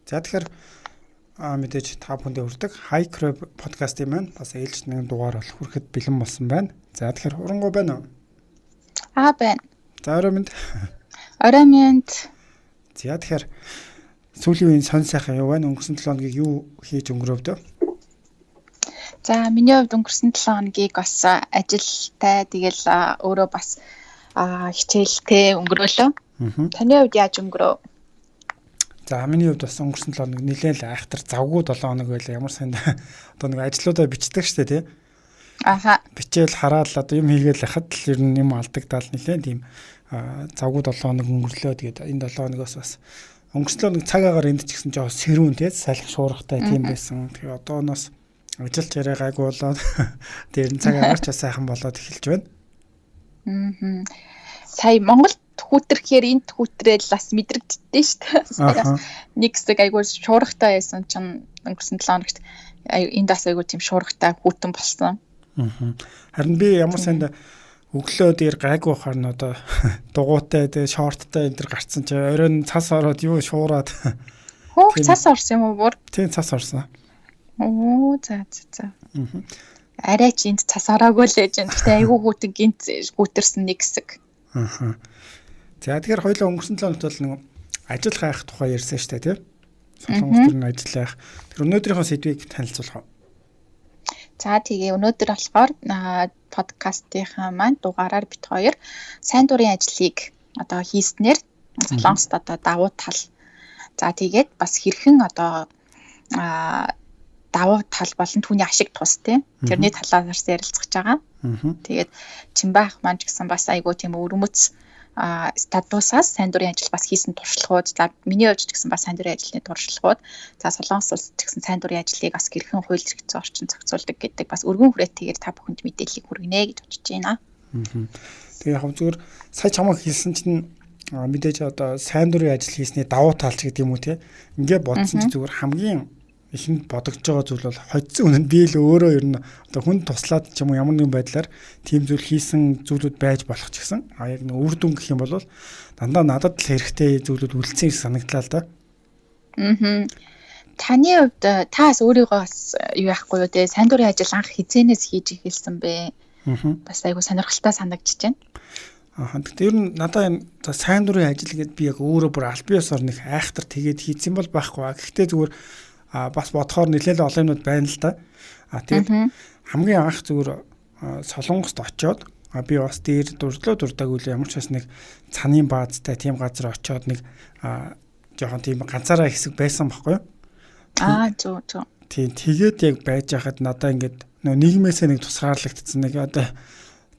За тэгэхээр мэдээж та бүхэндээ хүрдэг High Crab подкастын маань бас ээлжид нэгэн дугаар болох хүрэхэд бэлэн болсон байна. За тэгэхээр урангуй байна уу? Байна. За орой минь. Орой минь. За тэгэхээр сүүлийн үеийн сонь сайхан юу байна? Өнгөрсөн 7 хоногийг юу хийж өнгөрөөв? За миний хувьд өнгөрсөн 7 хоногийг бас ажилтай тэгэл өөрөө бас хичээлтэй өнгөрөөлөө. Таны хувьд яаж өнгөрөв? За миний хувьд бас өнгөрсөн 7 хоног нэлээд л айхтар завгүй 7 хоног байлаа. Ямар сайн одоо нэг ажлуудаа бичдэг штэ тий. Бичээл хараад л одоо юм хийгээл хахад л ер нь юм алдагдаал нэлээд тийм завгүй 7 хоног өнгөрлөө. Тэгээд энэ 7 хоногоос бас өнгөрсөн 7 хоног цаг агаар энд ч гэсэн жоо сэрүүн тий салхи шуургатай тийм байсан. Тэгээд одооноос ажил чараа гайгүй болоод дээр нь цаг агаарч бас сайхан болоод эхэлж байна. Сая Монголд хүүтэрхээр энд хүүтрэл бас мэдрэгддээ шүү дээ. Нэг хэсэг айгүй шуургатай байсан чинь өнгөрсөн 7 хоногт энд бас айгүй тийм шуургатай хүүтэн болсон. Харин би ямар санд өглөө дээр гайгүй хаар нь одоо дугуйтай тэгээ шорттай энэ төр гарцсан чи оройн цас ороод юу шуураад. Цас орсон юм уу бүр? Тийм цас орсон. За. Арай ч энд цас ороогүй л ээж. Гэхдээ айгүй хүүтэн гинт гүтэрсэн нэг хэсэг. За тэгэхээр хоёулаа өнгөрсөн 7 хоногт бол нэг ажил хайх тухай ярьсан шүү дээ тийм. Солонгос төр нь ажил хайх. Тэр өнөөдрийнхөө сэдвийг танилцуулах уу? За тэгээ өнөөдөр болохоор подкастынхаа маань дугаараар бит хоёр сайн дурын ажлыг одоо хийснээр Солонгост одоо давуу тал. За тэгээд бас хэрхэн одоо давуу тал болон түүний ашиг тус тийм. Тэрний талаас ярилцах гэж байгаа. Тэгээд Чимбаах маань ч гэсэн бас айгүй тийм өрмөц статусаас сайн дурын ажил бас хийсэн туршлагууд. За миний хувьд ч гэсэн бас сайн дурын ажлын туршлагууд. За Солонгос улсад ч гэсэн сайн дурын ажлыг бас хэрхэн хууль зөрчил орчин зохицуулдаг гэдэг бас өргөн хүрээтэйгээр та бүхэнд мэдээллийг хүргэнэ гэж бодож байна. Тэгээ яг зүгээр сая чамаг хэлсэн чинь мэдээж одоо сайн дурын ажил хийсний давуу талч гэдэг юм уу те. Ингээ бодсон чинь зүгээр хамгийн ихэнд бодогдож байгаа зүйл бол хоцсон үнэнд би л өөрөө ер нь одоо хүнд туслаад ч юм уу ямар нэгэн байдлаар тийм зүйл хийсэн зүйлүүд байж болох ч гэсэн яг нэг үр дүн гэх юм бол дандаа надад л хэрэгтэй зүйлүүд үлдсэн санагдлаа л да. Таны хувьд таас өөрийгөөс юу яахгүй юу те сайн дурын ажил анх хизээнээс хийж эхэлсэн бэ? Бас айгу сонирхолтой санагдчихэж байна. Гэхдээ ер нь надаа энэ сайн дурын ажил гэдээ би яг өөрөө бүр аль биесээр нэг айхтар тэгээд хийцэн бол байхгүй. Гэхдээ зүгээр бас бодохоор нэлээд олон юмуд байна л да. Тэгээд хамгийн анх зүгээр Солонгост очоод би бас дээр дурдаг үл ямар ч бас нэг цанын баазтай тийм газар очоод нэг жоохон тийм ганцаараа хэсэг байсан байхгүй юу? Зөв. Тийм тэгээд яг байж хахад надаа ингээд нийгмээсээ нэг тусгаарлагдсан нэг одоо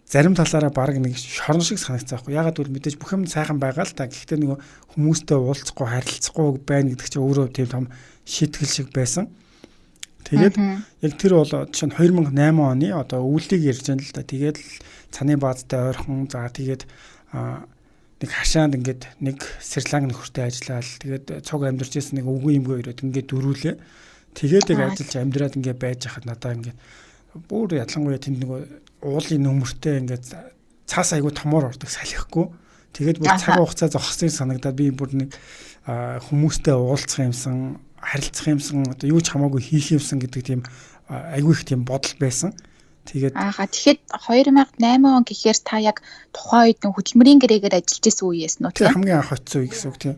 зарим талаараа баг нэг шорон шиг санагцсан байхгүй. Ягаад гэвэл мэдээж бүх юм сайхан байгаа л та. Гэхдээ нөгөө хүмүүстэй уулзахгүй харилцахгүй байна гэдэг чинь өөрөө тийм том шийтгэл шиг байсан. Тэгээд яг тэр бол жишээ нь 2008 оны одоо үүлийг ярьж байна л да. Тэгээд цаны баазтай ойрхон за тэгээд нэг хашаанд ингээд нэг Сриланк нөхөртэй ажиллаад тэгээд цог амьдарч ирсэн нэг өвгөн юмгүй ирээд ингээд дөрүүлээ. Тэгээд яг ажиллаж амьдраад ингээд байж хахад надаа ингээд бүр ялангуяа тэнд нөгөө уулын нөмөртэй ингээд цаас айгу томоор ордог салхихгүй. Тэгээд бүр цаг хугацаа зогссон санагдаад би бүр нэг хүмүүстэй уулзах юмсан харилцах юмсан одоо юу ч хамаагүй хийх юмсан гэдэг тийм айгүй их тийм бодол байсан. Тэгээд тэгэхэд 2008 он гэхээр та яг тухайн үед хөдөлмөрийн гэрээгээр ажиллаж исэн үеэс нөө тийм хамгийн анх очсон үе гэсэн үг тийм.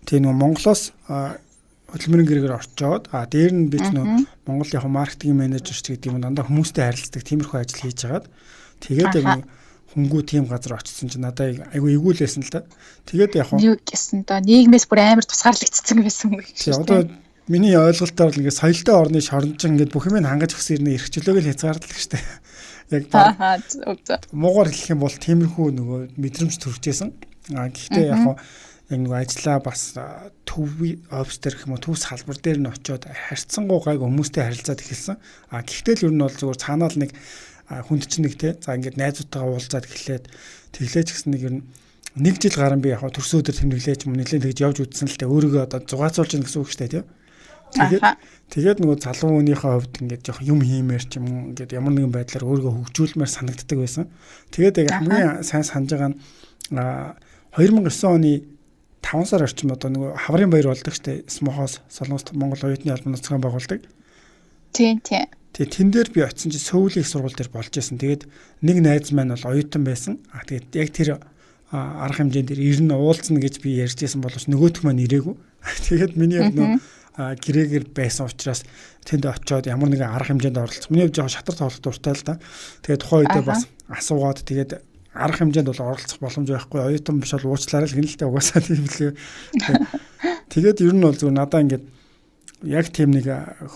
Тийм нөгөө Монголоос хөдөлмөрийн гэрээгээр орчоод дээр нь би ч нөгөө Монголын маркетинг менежер ч гэдэг юм дандаа хүмүүстэй харилцдаг тиймэрхүү ажил хийж хагаад тэгээд яг хөнгүү тийм газар очсон чинь надад айгүй эгүүлсэн л да. Тэгээд яг юу гэсэн доо нийгмээс бүр амар тусгаарлагдсан байсан юм шиг. Одоо миний ойлголтоор л ингээд соёлтой орны шоронжин ингээд бүх юм хангаж өгсөн ирнэ эрхчлөөг л хязгаарлалт штэ. Яг муугаар хэлэх юм бол тиймэрхүү нөгөө мэдрэмж төрчихсэн. Гэхдээ яг нэг ажиллаа бас төв офис дээр гэх юм уу төв салбар дээр нь очиод харьцангуй гайг хүмүүстэй харилцаад эхэлсэн. Гэхдээ л ер нь бол зүгээр цаанаа л нэг хүнд чинь нэг те за ингээд найзуудтайгаа уулзаад эхлээд тэглээч гэсэн нэг ер нь нэг жил гарan би яг төрсөн өдөр тэмдэглээч юм нэлээд тэгж явж үзсэн л те өөрийгөө одоо зугаацуулж гин гэсэн үг шүү дээ те. Тэгээд нөгөө залуу хүнийхээ хувьд ингээд жоох юм хиймээр ч юм ингээд ямар нэгэн байдлаар өөрийгөө хөгжүүлмээр санагддаг байсан. Тэгээд яг хамгийн сайн санаж байгаа нь 2009 оны 5 сар орчим одоо нөгөө хаврын баяр болдог штэ Смохоос Солонгост Монгол оюутны албаны зохион байгуулдаг. Тийм. Тэгээ тэн дээр би очисон чи Сөүлийн их сургууль дээр болж исэн. Тэгээд нэг найз маань бол оюутан байсан. Тэгээд яг тэр арга хэмжээнд дээр ирнэ уулзна гэж би ярьж байсан боловч нөгөөх маань ирээгүй. Тэгээд миний нөгөө гэрээгээр байсан учраас тэнд очиод ямар нэгэн арга хэмжээнд оролцсон. Миний хувьд жоохон шатар тоглох дуртай л да. Тэгээд тухайн үедээ бас асуугаад тэгээд арга хэмжээнд бол оролцох боломж байхгүй. Оюутан биш бол уучлаарай л гэнэ л дээ угаасаа тийм лээ. Тэгээд ер нь бол зүгээр надаа ингээд яг тийм нэг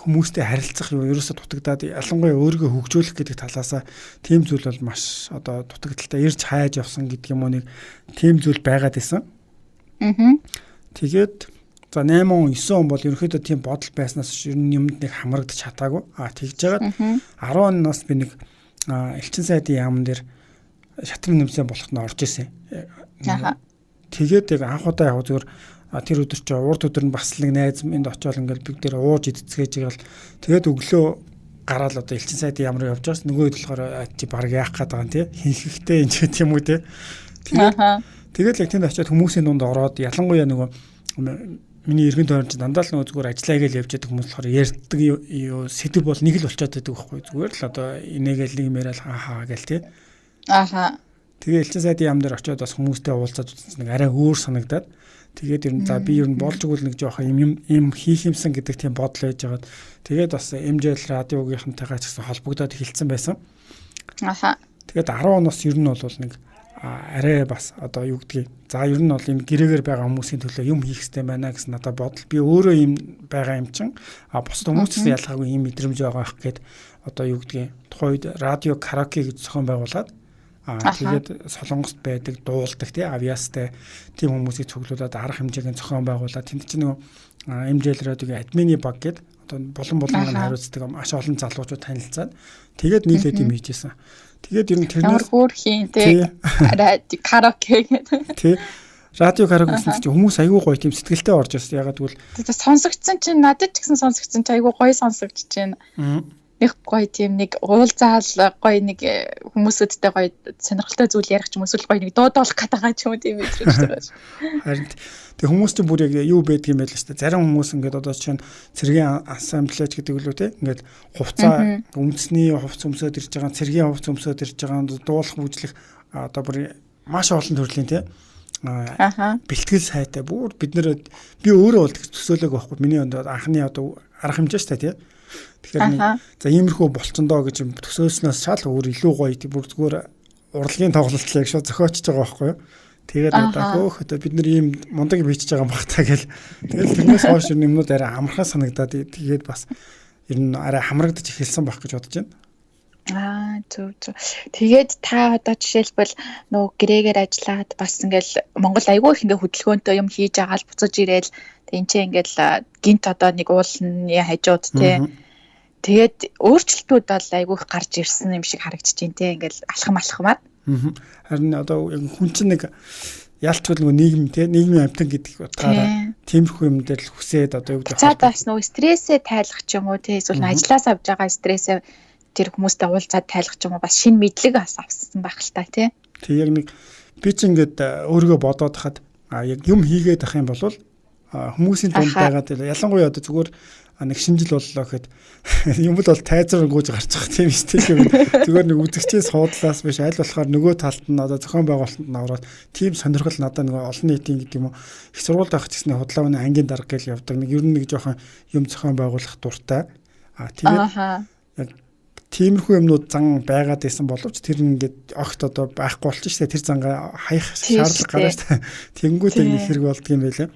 хүмүүстэй харилцах юу ерөөсө дутагдаад ялангуяа өөрийгөө хөгжүүлэх гэдэг талаасаа тийм зүйл бол маш одоо дутагдaltaй ирж хайж явсан гэдэг юм уу нэг тийм зүйл байгаад исэн. Тэгээд за 8 он 9 он бол ерөнхийдөө тийм бодол байснаас ер нь юмд нэг хамрагдаж чатаагүй. Тэгж жагаад 10 оноос би нэг элчин сайдын яамн дээр шатрын нэмсэн болоход нь орж исэн. Тэгээд яг анх удаа яг зүгээр тэр өдөр чи урд өдөр нь бас нэг найз энд очиод ингээл бид дээр ууж идцгээж байгаа л тэгээд өглөө гараал одоо элчин сайдын ямар явж байгаас нөгөө хэд болохоор чи баг яах гээд байгаа юм тий хинхэгтэй энэ ч тийм үү тий тэгээд яг тэнд очиод хүмүүсийн дунд ороод ялангуяа нөгөө миний эргэн тойронд дандаа л нөгөө зүгээр ажиллаа гээл явж байгаа хүмүүс болохоор ярьдаг юу сэдв бол нэг л болчиход байдаг байхгүй зүгээр л одоо инээгээл нэг мэрэл хаа гээл тий тэгээ элчин сайдын яам дээр очиод бас хүмүүстэй уулзаад үзсэн нэг арай өөр санагдаад тэгээд ер нь за би ер нь болж игэл нэг жоохон юм хийх юмсан гэдэг тийм бодол байж байгаад тэгээд бас MJL радиогийнхантайгаа ч гэсэн холбогдоод эхэлсэн байсан. Тэгээд 10 оноос ер нь бол нэг арай бас одоо юу гэдгийг за ер нь бол энэ гэрээгээр байгаа хүмүүсийн төлөө юм хийх хэрэгтэй байна гэсэн надад бодол. Би өөрөө юм байгаа юм чин бусад хүмүүсээс ялгаагүй юм мэдрэмж байгаа ах гээд одоо юу гэдгийг тухайд радио караоке гэж зохион байгуулад тэгээд Солонгост байдаг дуулдаг тий авьяастай тийм хүмүүсийг цуглуулад арга хэмжээгийн зохион байгуулаад тэнд чинь нөгөө MJL радиогийн админы баг гээд одоо болон хариуцдаг маш олон залуучууд танилцаад тэгээд нийлээд юм хийжсэн. Тэгээд ер нь тэрнэр өөр хийн тий радио караоке гэдэг тий радио караоке гэсэн чинь хүмүүс аягүй гоё тийм сэтгэлтэй орж ирсэн. Ягаад гэвэл сонсогдсон чинь надад ч гэсэн сонсогдсон чинь аягүй гоё сонсогдож байна. Нэг гоё тийм нэг уулзаал гоё нэг хүмүүсүүдтэй гоё сонирхолтой зүйл ярих ч юм эсвэл гоё нэг дуудаулах гэдэг ч юм уу тийм мэдрэмж байгаа ш. Харин тэг хүмүүс ч бүр яг юу байдаг юм байл шүү дээ. Зарим хүмүүс ингээд одоо чинь цэргийн ассамблеж гэдэг үлээ те ингээд хувцас өмсөд ирж байгаа, цэргийн хувцас өмсөд ирж байгаа, дуулах бүжлэх одоо бүр маш олон төрлийн те бэлтгэл сайтай бүр би өөрөө бол төсөөлөөг байхгүй. Миний анхны одоо арга хэмжээ шүү дээ те. Тэгэхээр за иймэрхүү болцондоо гэж төсөөлснөөс шал өөр илүү гоё тийм бүр зүгээр урлагийн тоглолтлыг шууд зохиочж байгаа байхгүй юу. Тэгээд одоо хөөхөд бид нар ийм мундаг бичиж байгаа юм багтаа гэл. Тэгэл тэрнээс хойш юмнууд арай амархан санагдаад тэгээд бас ер нь арай хамрагдаж эхэлсэн байх гэж бодож байна. Зөв. Тэгээд та одоо жишээлбэл нөгөө гэрээгээр ажиллаад бас ингээл Монгол айгүй их ингээ хөдөлгөөнтэй юм хийж байгаа л буцаж ирээл энэ ч ингээл гинт одоо нэг уулны хажууд те тэгээд өөрчлөлтүүд бол айгүй их гарч ирсэн юм шиг харагдаж байна те ингээл алхамаар. Харин одоо хүн чинь нэг ялчгүй нийгэм те нийгмийн амтан гэдэг утгаараа тиймэрхүү юм дээр л хүсээд одоо юу гэдэг цаадаас нөгөө стрессээ тайлах ч юм уу те эсвэл ажлаас авж байгаа стрессээ тэр хүмүүстэй уулзаад тайлах ч юм уу бас шинэ мэдлэг авсан байх л та тий. Тэг яг нэг би ч ингээд өөрийгөө бодоод хахад яг юм хийгээд ах юм бол хүмүүсийн дунд байгаад ялангуяа одоо зүгээр нэг шинжил боллоо гэхэд юм бол тайзрангууж гарчих тийм стил юм. Зүгээр нэг үзэгчээс суудлаас биш аль болохоор нөгөө талд нь одоо зохион байгуулалтанд нь ороод тийм сонирхол надад нөгөө олон нийтийн гэдэг юм уу их сургуульд авах гэсэн худлааны ангийн дарга гэж явдаг. Нэг ер нь нэг жоохон юм зохион байгуулах дуртай. Тэгээд тиймэрхүү юмнууд зан байгаад байсан боловч тэр ингээд огт одоо байхгүй болчих шээ тэр зангаа хаях шаардлага гарна шүү дээ. Тэнгүүт нэг хэрэг болдгийм байлаа.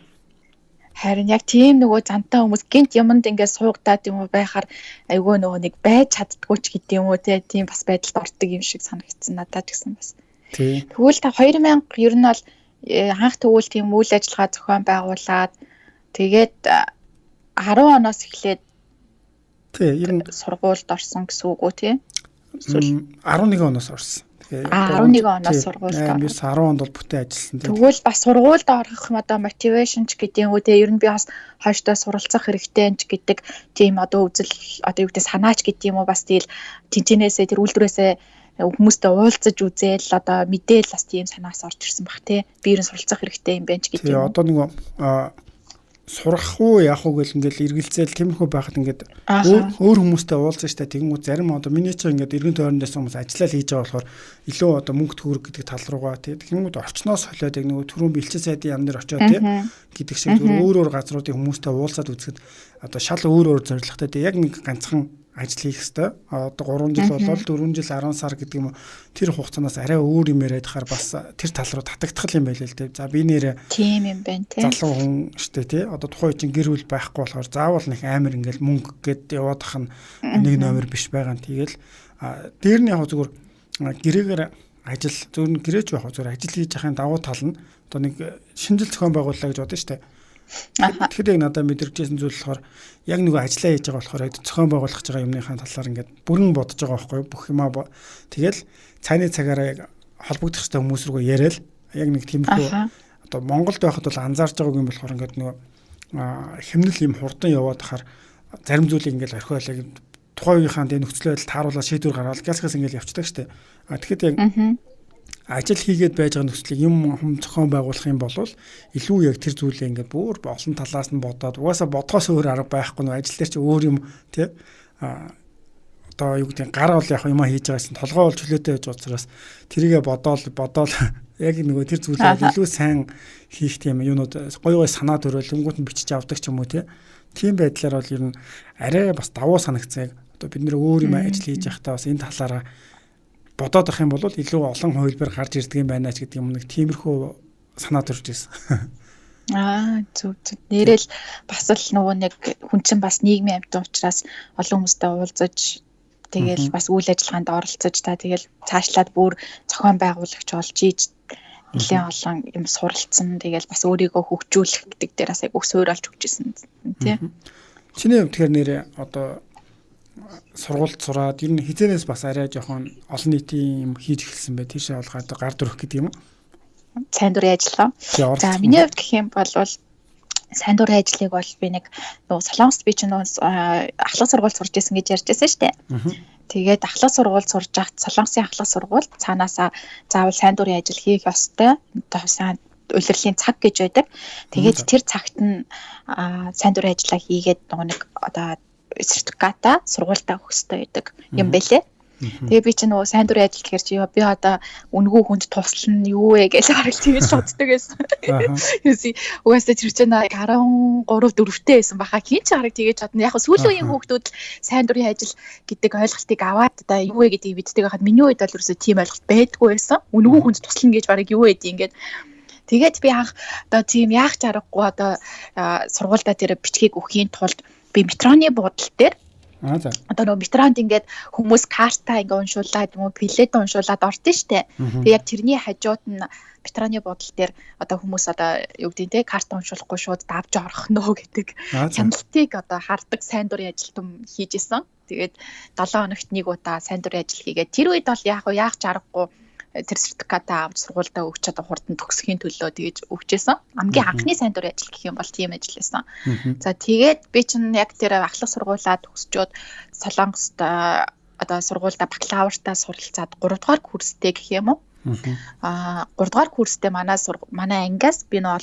Харин яг тийм нөгөө зантай хүмүүс гинт юмд ингээд суугдаад юм уу байхаар айгүй нөгөө нэг байж чаддгүй ч гэдэг юм уу тийм бас байдалд ордог юм шиг санагдсан надад ч гэсэн бас. Тэгвэл та 2000 ер нь бол анх тэгвэл тийм үйл ажиллагаа зохион байгуулад тэгээд 10 оноос эхлээд ер нь сургуульд орсон гэсэн үг үү тий? 11 оноос орсон. 11 оноос сургуульд орсон. Би 10 онд бол бүтэн ажилласан. Тэгвэл бас сургуульд орох юм одоо мотивашн ч гэдэг юм уу тий? Ер нь би бас хойштоо суралцах хэрэгтэй ч гэдэг тийм одоо үзэл одоо юу гэдэг санаач гэдэг юм уу бас тэгэл тэнцэнээсээ тэр үйлдвэрээсээ хүмүүстэй уулзаж үзээл одоо мэдээл бас тийм санаас орж ирсэн баг тий. Биеэр нь суралцах хэрэгтэй юм байна ч гэдэг юм. Одоо нэг сурах уу яах уу гэл ингээл эргэлзээл тиймэрхүү байхад ингээд өөр хүмүүстэй уулзсан штэ тэгэнгүүт зарим одоо миний чинь ингээд эргэн тойрондоос хүмүүс ажиллаа хийж байгаа болохоор илүү одоо мөнгө төгрөг гэдэг тал руугаа тий тэгэнгүүт орчноос холиод яг нэг түрүүн бэлчээ сайдын яам дээр очиод тий гэдэг шиг өөр газруудын хүмүүстэй уулзаад үзэхэд одоо шал өөр зорилготой тий яг нэг ганцхан ажил хийх хэвээр одоо 3 жил болоод 4 жил 10 сар гэдэг юм тэр хугацаанаас арай өөр юм яриад хахаар бас тэр тал руу татагдах юм байл л дээ. За би нэрээ тийм юм байна тий. Залуу хүн штэ тий. Одоо тухайн чинь гэр бүл байхгүй болохоор заавал нэг амар ингээл мөнгө гэд яваад ах нь нэг номер биш байгаа нь. Тэгэл дээр нь яг зүгээр гэрээгээр ажил зөвхөн гэрээч байх зүгээр ажил хийж яхахын давуу тал нь одоо нэг шинжил зохион байгуулалаа гэж бодсон штэ. Тэгэхээр яг надад мэдэрчсэн зүйл болохоор яг нэг ажиллаа хийж байгаа болохоор зохион байгуулах гэж байгаа юмныхаа талаар ингээд бүрэн бодож байгаа байхгүй бүх юмаа тэгэл цааны цагаараа яг холбогдох хэрэгтэй хүмүүс рүү яриад яг нэг тиймэрхүү одоо Монголд байхад бол анзаарч байгааг юм болохоор ингээд нэг хэмнэл юм хурдан яваад хахаар зарим зүйлийг ингээд орхиол яг тухайн үеийнхаа дэ нөхцөл байдал тааруулаад шийдвэр гаргаад гялсгаас ингээд явцдаг штэ. Тэгэхэд яг ажил хийгээд байж байгаа нөхцөлийг юм зохион байгуулах юм бол илүү яг тэр зүйлээ ингээд бүр олон талаас нь бодоод угаасаа бодгоос өөр арга байхгүй нөө ажил дээр чи өөр юм тий одоо юу гэдэг гар бол яг юм хийж байгаас нь толгой бол чөлөөтэй байж учраас тэрийгэ бодоол яг нөгөө тэр зүйлээ илүү сайн хийх тийм юунууд гой санаа төрөлөнгүүт нь бичиж авдаг ч юм уу тий тийм байдлаар бол ер нь арай бас давуу санагцсан одоо бид нэр өөр юм ажил хийж явахдаа бас энэ талаараа бодоод ах юм бол илүү олон хувилбар гарч ирдэг юм байна ч гэдэг юм нэг тиймэрхүү санаа төрж ирсэн. Зүг. Нэрэл бас л нөгөө нэг хүн чинь бас нийгмийн амьтан учраас олон хүмүүстэй уулзаж тэгэл бас үйл ажиллагаанд оролцож та тэгэл цаашлаад бүр зохион байгуулагч болж ийж нэлээд олон юм суралцсан тэгэл бас өөрийгөө хөгжүүлэх гэдэг дээр бас айгүйх суурилж өгчээсэн тий. Чиний хувьд тэгэхээр нэрээ одоо сургуульд сураад ер нь хизэнээс бас арай жоохон олон нийтийн юм хийж эхэлсэн бай. Тийшээ болгоод гар дүрх гэдэг юм уу? Сайн дурын ажиллаа. За миний хувьд гэх юм бол сайн дурын ажлыг бол би нэг Солонгост би чинь ахлах сургууль сурж исэн гэж ярьжсэн шүү дээ. Тэгээд ахлах сургууль сурж байхад Солонгосын ахлах сургууль цаанаасаа заавал сайн дурын ажил хийх ёстой. Одоо улирлын цаг гэж байдаг. Тэгээд тэр цагт нь сайн дурын ажиллаа хийгээд нэг одоо сертификата сургуультаа өгөх хэрэгтэй байдаг юм байлээ. Тэгээ би чинь нөгөө сайн дурын ажил гэхэр чи би одоо үнгүү хүнд туслана юу вэ гэж хараад тэгэж боддог байсан. Угаасаа тэр чинь 13 4-тэй байсан баха. Хин ч хараг тэгэж бодно. Яг сүүлийн үеийн хүүхдүүд сайн дурын ажил гэдэг ойлголтыг аваад одоо юу вэ гэдгийг мэддэг байхад миний үед бол ерөөсөө тийм ойлголт байдгүй байсан. Үнгүү хүнд туслана гэж барыг юу вэ гэдэг ингээд тэгээд би анх одоо тийм яах ч аргагүй одоо сургуультай тэр бичгийг өгөхийн тулд би метроны буудлын дээр одоо нөгөө метронд ингээд хүмүүс карта ингээ уншуулад юм уу билет уншуулад ордон штэ. Тэгээ яг тэрний хажууд нь метроны буудлын дээр одоо хүмүүс одоо юу гэдэг те карта уншуулахгүй шууд давж орох нөө гэдэг хяналтыг одоо хардаг сайн дурын ажилтан хийж исэн. Тэгээд 7 хоногт нэг удаа сайн дурын ажил хийгээд тэр үед бол яах ч аргагүй тэр сертификатаа авч сургуультай өгч одоо хурдан төгсөхийн төлөө тэгэж өгчээсэн. Хамгийн анхны сайн дурын ажил гэх юм бол тийм ажил байсан. За тэгээд би чинь яг тэр ахлах сургуулаа төгсчөөд Солонгост одоо сургуультай бакалавртаа суралцаад 3 дугаар курстэй гэх юм уу? 3 дугаар курстэй манай ангиас би нөө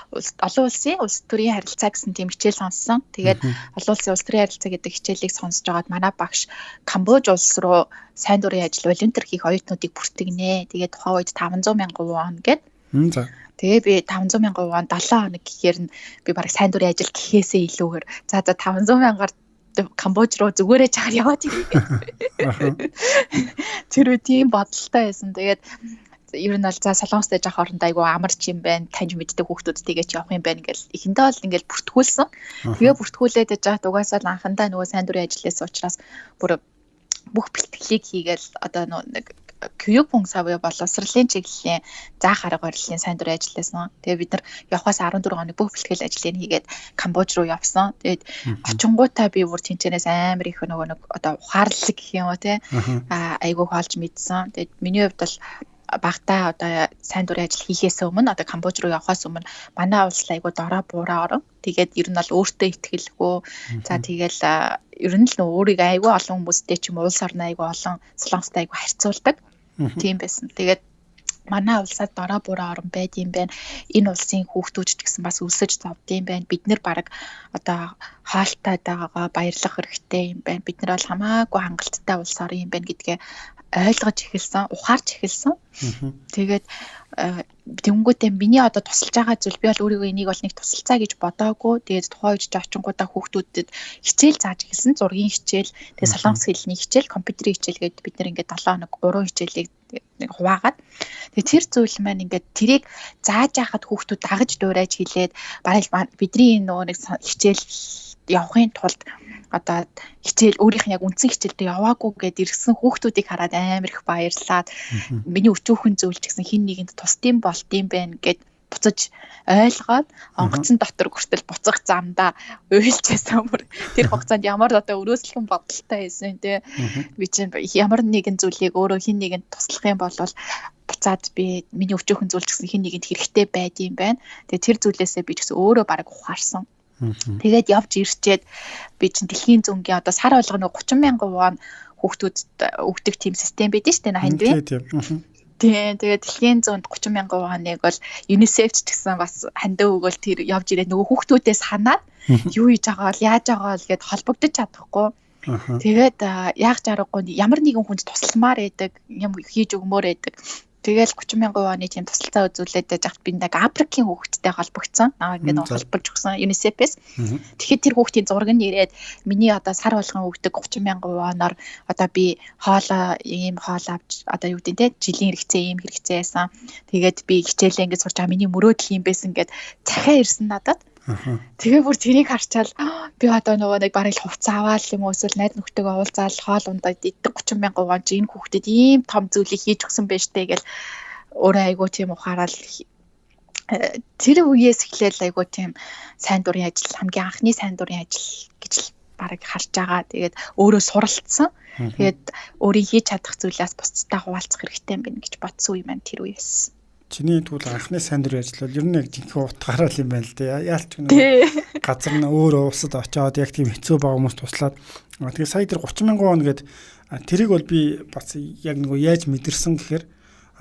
олон улсын улс төрийн харилцаа гэсэн тийм хичээл сонссон. Тэгээд олон улсын улс төрийн харилцаа гэдэг хичээлийг сонсож байгаад манай багш Камбож улс руу сайн дурын ажил волонтер хийх оюутнуудыг бүртгэнэ. Тэгээд тухайн үед 500,000 вон гэд. Тэгээ би 500,000 вон 7 хоног гэхээр нь би бараг сайн дурын ажил гэхээсээ илүүгээр за 500,000-аар Камбож руу зүгээрээ чагаар яваад ирээ. Тэр үе тийм бодолтой байсан. Тэгээд ер нь бол за Солонгост яж авах орондоо айгу амарч юм байна. Таньж мэддэг хүүхдүүд тийгээч явах юм байна гэл эхэндээ бол ингээл бүртгүүлсэн. Тэгээ бүртгүүлээд яж хаад угаасаа анхандаа нөгөө сайн дурын ажлаас учраас бүр бүх бэлтгэлийг хийгээл одоо нэг Кюб савья боловсролын чиглэлийн заах арга барилын сайн дурын ажилласан. Тэгээ бид нар явхаас 14 хоног бүх бэлтгэл ажлыг хийгээд Камбож руу явсан. Тэгээд очингуудаа би бүр тэнцэнээс амар их нөгөө нэг одоо ухаарлаг гэх юм уу те айгу хоолж мэдсэн. Тэгээд миний хувьд бол багтаа одоо сайн дурын ажил хийхээс өмнө одоо Камбож руу явхаас өмнө манай улс айгу дороо буураа орон. Тэгээд ер нь бол өөртөө итгэлгүй. За тэгэл ер нь л нөө өөрийгөө айгүй олон хүмүүстэй ч юм улс орны айгүй олон солонгостой айгүй харьцуулдаг. Тийм байсан. Тэгээд манай улсад дороо буруу орн байд юм байна. Энэ улсын хүүхдүүд ч гэсэн бас өсөж зовд юм байна. Бид нэр баг одоо хаалттай байгаагаа баярлах хэрэгтэй юм байна. Бид нар бол хамаагүй хангалттай улс орн юм байна гэдгээ ойлгож эхэлсэн, ухаарч эхэлсэн. Тэгээд тэнгүүтээ миний одоо тусалж байгаа зүйл би бол өөрийгөө энийг бол нэг тусалцаа гэж бодоагүй. Тэгээд тухайн үед очингуудаа хүүхдүүдэд хичээл зааж эхэлсэн. Зургийн хичээл, тэгээд солонгос хэлний хичээл, компьютерийн хичээл гээд бид нэр ингээд 7 хоног 3 хичээлийг нэг хуваагаад. Тэгээд тэр зүйл маань ингээд тэрийг зааж яхад хүүхдүүд дагаж дуурайж хэлээд бараг бидний нөгөө нэг хичээл явахын тулд одоо хичээл өөрийнх нь яг үндсэн хичээлдээ яваагүй гэдээ ирсэн хүүхдүүдийг хараад амар их баярлаад миний өчүүхэн зүйл ч гэсэн хин нэгэнд тусдсан болтын байна гэд буцаж ойлгоод онгоцон дотор хүртэл буцах замдаа уйлжсэн бүр тэр хугацаанд ямар одоо өрөөслөн бодолтой байсан те би чинь ямар нэгэн зүйлийг өөрөө хин нэгэнд туслах юм бол буцаад би миний өчүүхэн зүйл ч гэсэн хин нэгэнд хэрэгтэй байдığım байна. Тэгээ тэр зүйлээсээ би ч гэсэн өөрөө бараг ухаарсан. Тэгээд явж ирчээд би чинь дэлхийн зөнгийн одоо сар болгоно 30,000 вон хүүхдүүд өгдөг тийм систем байдаг шүү дээ ханд вэ? Тийм тэгээд дэлхийн зүүнд 30,000 воныг бол UNICEF ч гэсэн бас хандаа өгөөл тэр явж ирээд нөгөө хүүхдүүдээс ханаад юу хийж байгаа бол яаж байгаа бол гэд холбогдож чадахгүй. Тэгээд яг жаргагүй ямар нэгэн хүнд тусламаар байдаг юм хийж өгмөр байдаг. Тэгэл 30,000 воны тийм тусалцаа үзүүлээд жагт би нэг Африкийн хүүхэдтэй холбогдсон. Ингээд холбож өгсөн UNICEF-ээс. Тэгэхээр тэр хүүхдийн зураг нь ирээд миний одоо сар болгон өгдөг 30,000 воноор одоо би хоолоо авч одоо юу гэдэг те жилийн хэрэгцээ ийм хэрэгцээ байсан. Тэгээд би хичээлээ ингээд сурч байгаа миний мөрөөдөл юм байсан гэд захиа ирсэн надад. Тэгээ бүр тэрийг харчаал би одоо нөгөө нэг барыг хувц аваад юм уу эсвэл найз нөхдөйгөө уулзаал хоол ундаад иддэг 30,000 вон чи энэ хүүхдэд ийм том зүйлийг хийж өгсөн байж тээ гэл өөрөө айгуу тийм ухаарал тэр үеэс эхлээл айгуу тийм сайн дурын ажил хамгийн анхны сайн дурын ажил гэж барыг харж байгаа. Тэгээд өөрөө суралцсан. Тэгээд өөрийн хийж чадах зүйлээс бусдтай хуваалцах хэрэгтэй юм байна гэж бодсон үе маань тэр үеэс. Чиний тэгвэл анхны сайн дурын ажил бол ер нь яг жинхэнэ утгаараа юм байна л дээ. Яалч нэг газар нь өөр улсад очиод яг тийм хэцүү байгаа хүмүүс туслаад тэгээ сая тэр 30,000 вон гээд тэрийг бол би бас яг нэг яаж мэдэрсэн гэхээр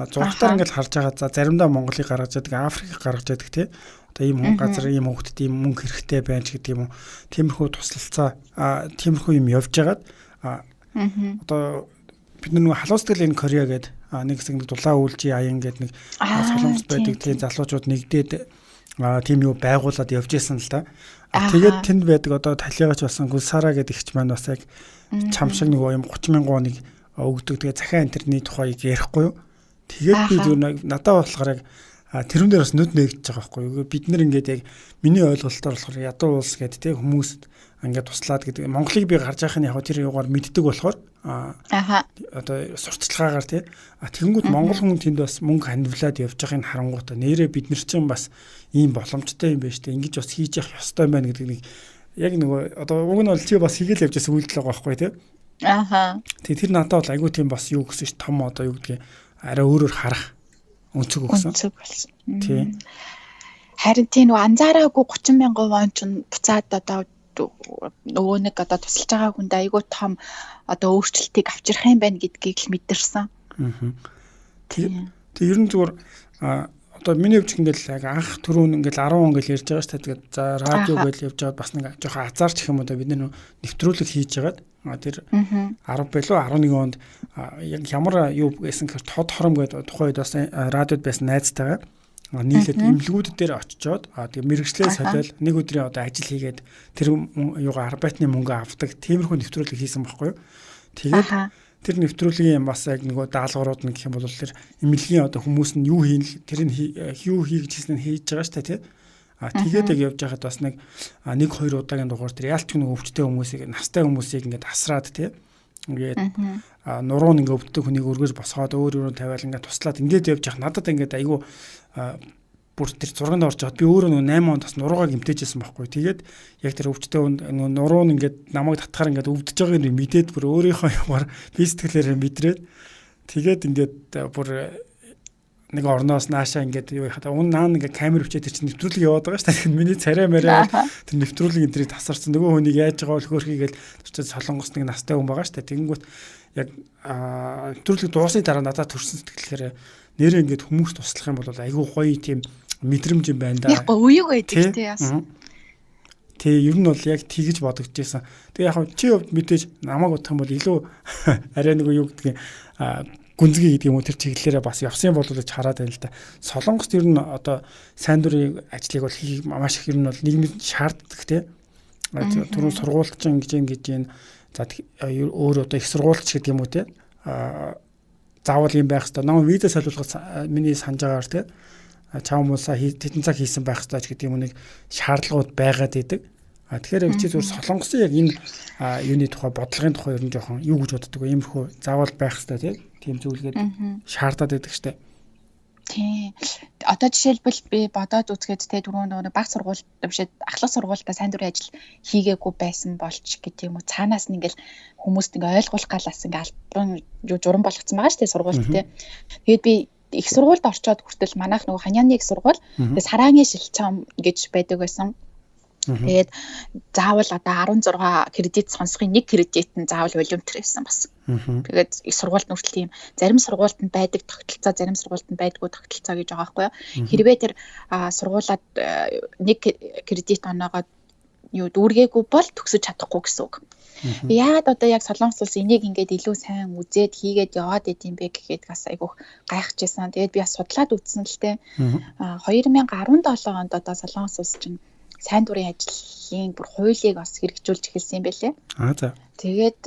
зургатаар ингээд харж байгаа за заримдаа Монголыг гаргаж яадаг, Африкийг гаргаж яадаг тий. Одоо ийм газар ийм хөвгтд ийм мөнгө хэрэгтэй байна ч гэдэг юм уу. Тиймэрхүү туслалцаа тиймэрхүү юм явж байгаад одоо бид нэг халуусдаг энэ Корея гээд нэг хэсэг нэг дулаан үйлчийн аян гээд нэг солонгос байдаг тийм залуучууд нэгдээд тийм юу байгуулад явж исэн л да. Тэгээд тэнд байдаг одоо талигач болсон Гүлсара гэдэг ихч маань бас яг чам шиг нэг юм 30,000 воныг өгдөг. Тэгээд захиа интернет тухайг ярихгүй юу. Тэгээд би зүгээр надад болохоор яг тэрүүн дээр бас нүд нэгж байгаа байхгүй юу. Бид нэр ингээд яг миний ойлголтоор болохоор ядуу улс гэдэг тийм хүмүүст ингээд туслаад гэдэг Монголыг би гарч яхах нь яг тэр юугаар мэддэг болохоор одоо сурталчилгаагаар тий тэгэнгүүт Монгол хүн тэнд бас мөнгө хандвлаад явж байгааг нь харангуйта нэрээ бид нар чинь бас ийм боломжтой юм байна штэ ингэж бас хийж явах ёстой юм байна гэдэг нэг яг нөгөө одоо уг нь бол чи бас хийгээл явж байсан үйлдэл байгаа байхгүй тий тэгээ тэр надад бол айгүй тийм бас юу гэсэн ш том одоо юу гэдгийг арай өөрөөр харах өнцөг өгсөн тий харин тийм нөгөө анзаараагүй 30,000 вон ч буцаад одоо нөгөө нэг одоо тусалж байгаа хүнд айгүй том одоо өөрчлөлтийг авчрах юм байна гэдгийг л мэдэрсэн. Тэг ер нь зүгээр одоо миний хувьд ингээл яг анх түрүүн ингээл 10 он гэл ярьж байгаа шүү дээ. Тэгээд за радио гэл явж байгаад бас нэг жоохон азарч гэх юм уу да бид нэвтрүүлэг хийж байгаад тэр 10 байлуу 11 онд яг ямар юу гэсэн гэхээр тод хором гэдэг тухайн үед бас радиод байсан найзтайгаа нийлээд имлгүүд дээр очичоод тэгээ мэрэгчлээ солиод нэг өдрийн одоо ажил хийгээд тэр юугаа арбайтны мөнгө авдаг тиймэрхүү нэвтрүүлэг хийсэн байхгүй юу. Тэгээд тэр нэвтрүүлгийн бас яг нөгөө даалгаврууд нь гэх юм бол тэр имлгийн одоо хүмүүс нь юу хийн тэрийг юу хий гэж хэлсэн нь хийж байгаа шүү дээ тий. Тэгээд яг явж байхад бас нэг 1-2 удаагийн дугаар тэр ялч нэг өвчтэй хүмүүсийг настай хүмүүсийг ингээд асраад тий. Ингээд нуруу нэг өвддөг хүнийг өргөж босгоод өөр тавиал ингээд туслаад ингээд явж явах надад ингээд айгүй бүр тэр зурганд орж аваад би өөрөө нөгөө 8 онд бас нуруугаа гимтээжсэн байхгүй. Тэгээд яг тэр өвчтэй нөгөө нуруу нь ингээд намайг татхаар ингээд өвдөж байгааг нь мэдээд бүр өөрийнхөө юмар би сэтгэлээрээ мэдрээд тэгээд ингээд бүр нэг орноос наашаа ингээд юу яхаа уун наа нэг камер өчөөд чинь нэвтрүүлэг яваад байгаа шүү дээ. Миний царай мэрэ тэр нэвтрүүлэг энтрийг тасарсан. Нөгөө хүнийг яаж байгаа бол хөөхийгээл очиж солонгос нэг настай хүн байгаа шүү дээ. Тэгэнгүүт яг нэвтрүүлэг дуусны дараа надад төрсөн сэтгэлхээр нэрээ ингээд хүмүүс туслах юм бол айгүй гоё тийм мэдрэмж юм байна да. Яг гоё үеиг байдаг тий яс. Тэгээ ер нь бол яг тэгж бодогдож байсан. Тэгээ яг чи хувьд мэдээж намайг бодох юм бол илүү арай нэг юу гэдгийг гүнзгий гэдэг юм уу тэр чиглэлээрээ бас явсан болов уу гэж хараад байна л да. Солонгост ер нь одоо сайн дурын ажлыг бол хийх маш их ер нь бол нийгмийн шаарддаг тий. Түрүүн сургуульчин гэж энэ за өөр одоо их сургуульч гэдэг юм уу тий. Заавал юм байх хэрэгтэй. Намайг виза солиулахад миний санаж байгаагаар тий. Чаамуусаа тэтэн цаг хийсэн байх хэрэгтэй гэдэг юм нэг шаардлагууд байгаад идэг. Тэгэхээр чи зүгээр солонгосын яг энэ юуны тухай бодлогын тухай ер нь жоохон юу гэж боддог вэ? Иймэрхүү заавал байх хэрэгтэй тийм зүйлгээд шаардаад байдаг штэ. Тий. Одоо жишээлбэл би бодоод үзгээд те түрүүн нөгөө баг сургууль бишээ ахлах сургуультай сайн дурын ажил хийгээгүй байсан болч гэдэг юм уу. Цаанаас нь ингээл хүмүүст ингээ ойлгуулах галаас ингээ албан журам болгоцсон байгаа штэ сургуульд те. Тэгээд би их сургуульд орчоод хүртэл манайх нөгөө ханяаны их сургууль тэгээд сараагийн шилчам гэж байдаг байсан. Тэгээд заавал одоо 16 кредит сонсохын 1 кредит нь заавал волюнтер байсан бас. Тэгээд их сургуульд нүртэл тийм зарим сургуульд нь байдаг тогтолцоо, зарим сургуульд нь байдгүй тогтолцоо гэж байгаа байхгүй юу. Хэрвээ тэр сургуулаад 1 кредит оноогоо юу дүүргээгүй бол төгсөж чадахгүй гэсэн үг. Яагаад одоо яг Солонгос улс энийг ингээд илүү сайн үзээд хийгээд яваад идэм бэ гэхэд бас айгүйх гайхажсэн. Тэгээд би бас судлаад үзсэн л те. 2017 онд одоо Солонгос улс чинь сайн дурын ажлын бүр хуулийг бас хэрэгжүүлж эхэлсэн юм байлээ. За. Тэгээд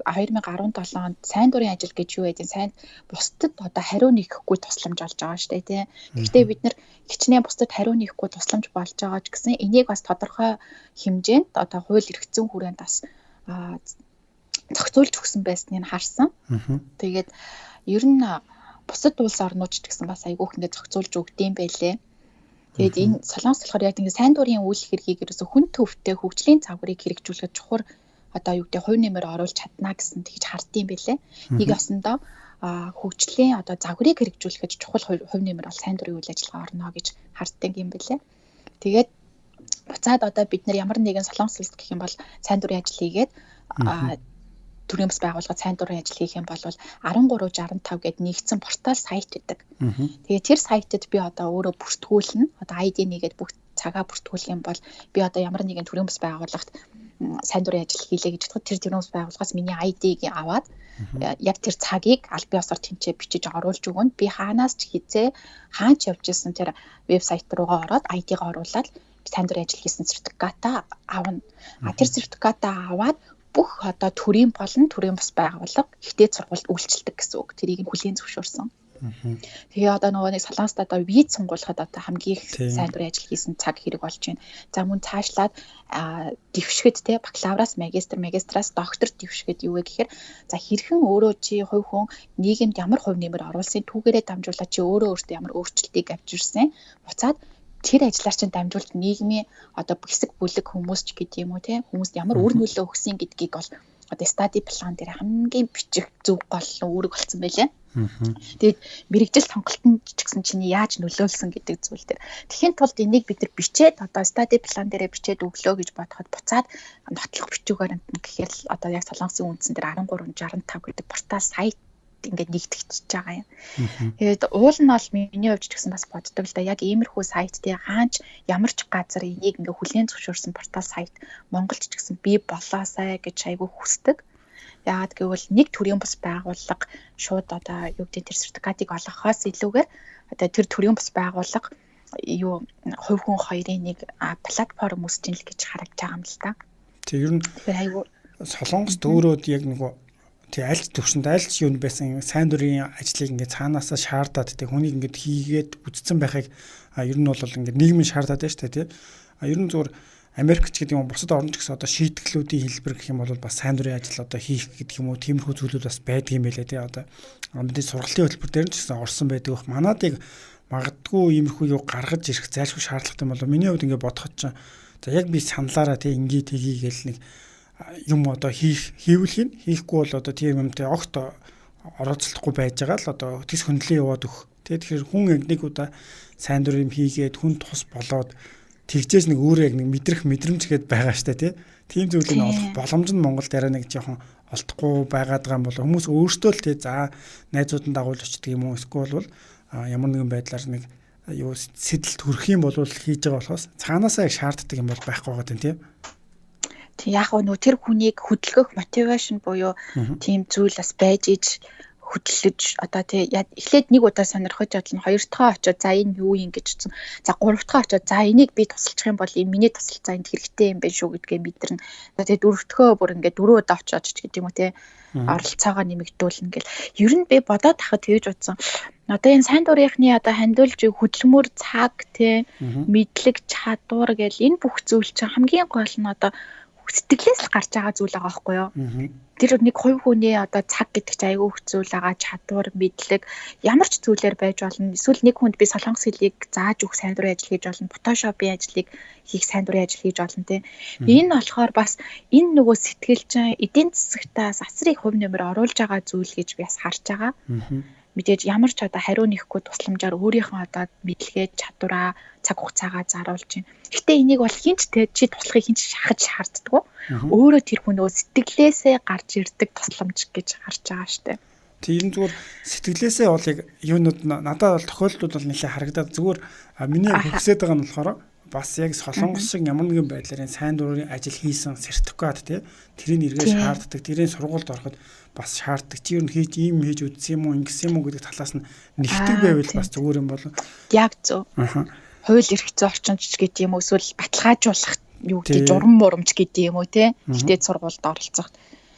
2017 онд сайн дурын ажил гэж юу гэдэг сайн бусдад одоо хариу нэхэхгүй тусламж болж байгаа шүү дээ тий. Гэхдээ бид нар хичнээн бусдад хариу нэхэхгүй тусламж болж байгаа ч гэсэн энийг бас тодорхой хэмжээнд одоо хууль эрхцэн хүрээнд бас зохицуулж өгсөн байсныг харсан. Тэгээд ер нь бусад улс орнууд ч гэсэн бас айгүйх ингээд зохицуулж өгдөм байлээ. Тэгээд энэ Солонгос болохоор яг ингэ сайн дурын үйл хэргийг ерөөсө хүн төвтэй хөгжлийн загварыг хэрэгжүүлэхэд чухал одоо юу гэдэг хувь нэмэр оруулж чадна гэсэн тэгж хардсан байлээ. Нэг осондоо хөгжлийн одоо загварыг хэрэгжүүлэхэд чухал хувь нэмэр бол сайн дурын үйл ажиллагаа орно гэж хардсан юм байлээ. Тэгээд буцаад одоо бид нар ямар нэгэн Солонгос улсад гэх юм бол сайн дурын ажил хийгээд төрийн бас байгууллагад сайн дурын ажил хийх юм бол 1365 гэдэг нэгдсэн портал сайт гэдэг. Тэгээ тэр сайтад би одоо өөрөө бүртгүүлнэ. Одоо ID нэгээд бүх цагаа бүртгүүлэх юм бол би одоо ямар нэгэн төрийн бас байгууллагт сайн дурын ажил хийлээ гэж бодоход тэр төрийн бас байгууллагаас миний ID-г аваад яг тэр цагийг аль биесээр тэнцээ бичиж оруулж өгнө. Би хаанаас ч хизээ хаач явж исэн тэр вебсайт руугаа ороод ID-г оруулаад сайн дурын ажил хийсэн сертификатаа авна. Тэр сертификатаа аваад бүх одоо төрийн болон төрийн бас байгууллага ихтэй сургуульд үйлчилдэг гэсэн үг. Тэрийг нь хүлээн зөвшөөрсөн. Тэгээ одоо нөгөө нэг Солонгост одоо виз сунгуулахад одоо хамгийн их сайн дурын ажил хийсэн цаг хэрэг болж байна. За мөн цаашлаад дэвшгэд те бакалавраас магистраас доктор дэвшгэд юу вэ гэхээр за хэрхэн өөрөө чи хувь хүн нийгэмд ямар хувь нэмэр оруулсан түүгээрээ дамжуулаад чи өөрөө өөртөө ямар өөрчлөлтийг авчирсан. Буцаад тэр ажиллаар чинь дамжуулт нийгмийн одоо хэсэг бүлэг хүмүүс ч гэдэг юм уу те хүмүүст ямар үр нөлөө өгсөн гэдгийг бол одоо study plan дээр хамгийн бичих зөв гол үүрэг болсон байлээ. Тэгээд мэрэгжил сонголтонд ч гэсэн чиний яаж нөлөөлсөн гэдэг зүйл дээр. Тэхийн тулд энийг бид нар бичээд одоо study plan дээрээ бичээд өглөө гэж бодоход буцаад нотлох бичүүгээр нь гэхээр л одоо яг Солонгосын үндсэн дээр 1365 гэдэг портал сайт ингээд нэгтгэж байгаа юм. Тэгээд уул нь бол миний хувьд ч гэсэн бас боддог л да яг иймэрхүү сайт тий хаач ямар ч газар энийг ингээд хүлээн зөвшөөрсөн портал сайт Монголд ч гэсэн бий болоосай гэж айгүй хүсдэг. Яагаад гэвэл нэг төрийн бас байгууллага шууд одоо юу гэдэг тэр сертификатыг олгохоос илүүгээр одоо тэр төрийн бас байгууллага юу хувь хүн хоёрын нэг платформ үүсгэж гэж харагдаж байгаа юм л та. Тэг ер нь айгүй Солонгост өөрөө яг нэг тэг аль төвшөнд аль ч юм байсан сайн дурын ажлыг ингээд цаанаасаа шаардаад тэг хүнийг ингээд хийгээд үдцсэн байхыг ер нь бол ингээд нийгмийн шаардаад байна шүү дээ тий. Ер нь зүгээр Америк ч гэдэг юм бусад орн ч гэсэн одоо шийдвэрлүүдийн хэлбэр гэх юм бол бас сайн дурын ажил одоо хийх гэдэг юм уу тиймэрхүү зүйлүүд бас байдаг юм байлээ тий. Одоо бидний сургалтын хөтөлбөр дээр ч гэсэн орсон байдаг бах. Манадыг магадгүй иймэрхүү юу гаргаж ирэх зайлшгүй шаардлагатай юм болов. Миний хувьд ингээд бодоход ч за яг би саналаараа тий ингээд тгийгээл нэг юм одоо хийвэл хийхгүй бол одоо тийм юмтай огт орооцолдохгүй байж байгаа л одоо тэс хөндлөн яваад өг. Тэгэхээр хүн нэг удаа сайн дур юм хийгээд хүн тус болоод тэгжээс нэг өөрөө яг нэг мэдрэх мэдрэмж гээд байгаа штэ тий. Тийм зүйлийг олох боломж нь Монголд арай нэг жоохон олдохгүй байгаад байгаа юм бол хүмүүс өөрсдөө л тий за найзууд нь дагуулж очдөг юм уу эсвэл бол ямар нэгэн байдлаар нэг юу сэтэл төрөх юм бол хийж байгаа болохоос цаанаасаа яг шаарддаг юм бол байхгүй байгаа тийм. Тэг яг нөө тэр хүнийг хөдөлгөх мотивашн буюу тийм зүйл бас байж иж хөдлөж одоо тий эхлээд нэг удаа сонирхож бодлоо хоёр дахь очоод за энэ юу юм гэж утсан. За гурав дахь очоод за энийг би тусалчих юм бол энэ миний тусалцаа энд хэрэгтэй юм байна шүү гэдгээ мэдэрнэ. Одоо тий дөрөв дөхөө бүр ингээд дөрөв удаа очоод ч гэдэг юм уу тий оролцоогоо нэмэгдүүлнэ гэл. Ер нь би бодоод тахад тэгж утсан. Одоо энэ сайн дурынхны одоо хандуулж хөдөлмөр цаг тий мэдлэг чадвар гэл энэ бүх зүйл чинь хамгийн гол нь одоо сэтгэлээс л гарч байгаа зүйл байгаа байхгүй юу? Тэр нэг хувь хүний одоо цаг гэдэг чинь аягүй их зүйл байгаа чадвар, мэдлэг ямар ч зүйлээр байж болно. Эсвэл нэг хүнд би солонгос хэлийг зааж өгөх сайн дурын ажил хийж болно. Фотошопын ажлыг хийх сайн дурын ажил хийж болно тий. Энэ болохоор бас энэ нөгөө сэтгэл чинь эдийн засагтаа сасрын хувь нэмэр оруулж байгаа зүйл гэж би бас харж байгаа. Мэдээж ямар ч одоо хариу нэхгүй тусламжаар өөрийнхөө одоо мэдлэгээ чадвараа цаг хугацаагаа заруулж байна. Гэтэ энийг бол хинч чи туслахыг хинч шахаж шаарддаг. Өөрөө тэр хүн нөгөө сэтгэлээсээ гарч ирдэг тусламж гэж харж байгаа штэ. Тийм зүгээр сэтгэлээсээ бол яг юунууд надад бол тохиолдлууд бол нэлээд харагдаад зүгээр миний хүсэж байгаа нь болохоор бас яг солонгос шиг ямар нэгэн байдлаар сайн дурын ажил хийсэн сертификат тий тэрийг эргээд шаарддаг, тэрийн сургуульд ороход бас шаарддаг. Чи юу хийж ийм хийж үтсэн юм уу, ингэсэн юм уу гэдэг талаас нь нэгтгэв байвал бас зүгээр юм болов. Яг зөв. Хууль эрх зүйн орчинд ч гэдэг юм уу эсвэл баталгаажуулах юу гэдэг журам мурамч гэдэг юм уу тий ихтэй сургуульд оролцох.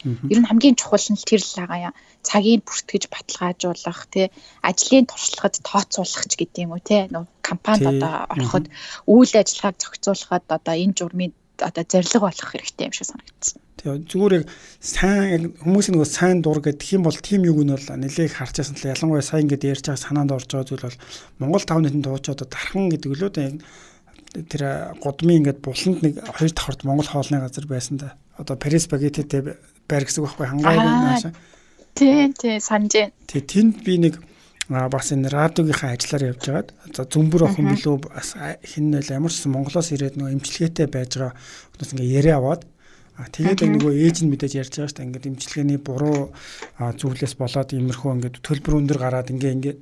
Ер нь хамгийн чухал нь тэр л байгаа юм. Цагийг бүртгэж баталгаажуулах тий ажлын туршлагад тооцоолох ч гэдэг юм уу тий компанид одоо ороход үйл ажиллагааг зохицуулахад одоо энэ журмын одоо зорилго болох хэрэгтэй юм шиг санагдсан. Тэгээ зүгээр яг сайн хүмүүс нөгөө сайн дур гэдэг юм бол тим юг нь бол нэлээд харж байсан л ялангуяа сайн ингээд ярьж байгаа санаанд орж байгаа зүйл бол Монгол 5 нийтийн дууч одоо дархан гэдэг лөө тэр гудмын ингээд буланд нэг 2 давхарт Монгол хоолны газар байсан да. Одоо Парис спагетитэй байр гэсэн үг байхгүй хангайг наашаа. Тий санаж. Тий тэнд би нэг бас энэ радиогийнхаа ажиллаар явж байгаад за зөмбөр охин билүү бас хин нэл ямар ч Монголоос ирээд нөгөө эмчилгээтэй байж байгаа хүмүүс ингээ яриа аваад тэгээд нөгөө ээж нь мэдээж ярьж байгаа шүү дээ ингээд эмчилгээний буруу зүйлээс болоод иймэрхүү ингээд төлбөр өндөр гараад ингээ